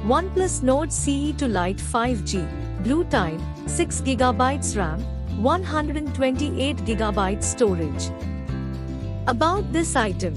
OnePlus Nord CE to Lite 5G, Blue Time, 6GB RAM, 128GB storage. About this item.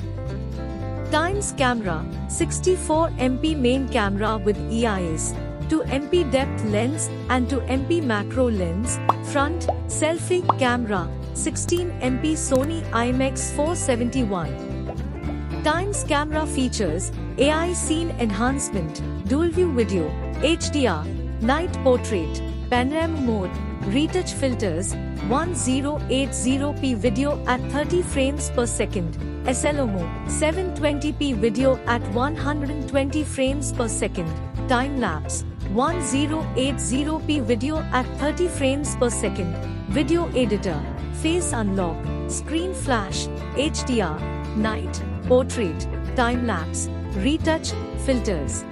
Times camera, 64MP main camera with EIS, 2MP depth lens and 2MP macro lens, front, selfie camera, 16MP Sony IMX471. Times camera features, AI scene enhancement, dual view video, HDR, night portrait, panorama mode, retouch filters, 1080p video at 30 frames per second, SLOMO, 720p video at 120 frames per second, time-lapse, 1080p video at 30 frames per second, video editor, face unlock, screen flash, HDR, night, portrait, time-lapse, retouch, filters.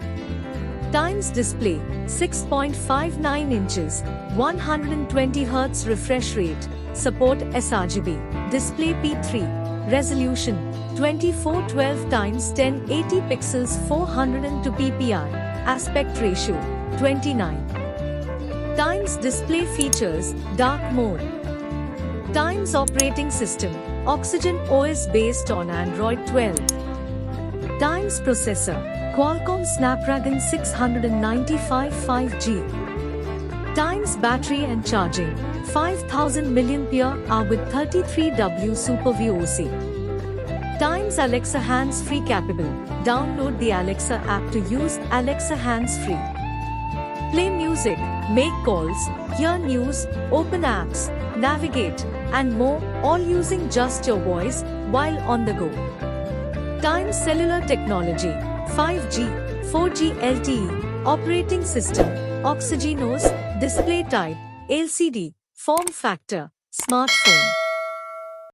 Times display, 6.59 inches, 120Hz refresh rate, support sRGB, display P3, resolution, 2412x1080 pixels 402 ppi, aspect ratio, 29. Times display features, dark mode. Times operating system, Oxygen OS based on Android 12. Times processor, Qualcomm Snapdragon 695 5G. Times battery and charging, 5000 mAh with 33W Super VOC. Times Alexa hands-free capable. Download the Alexa app to use Alexa hands-free. Play music, make calls, hear news, open apps, navigate, and more, all using just your voice while on the go. Times cellular technology, 5G, 4G LTE, operating system, Oxygen OS, display type, LCD, form factor, smartphone.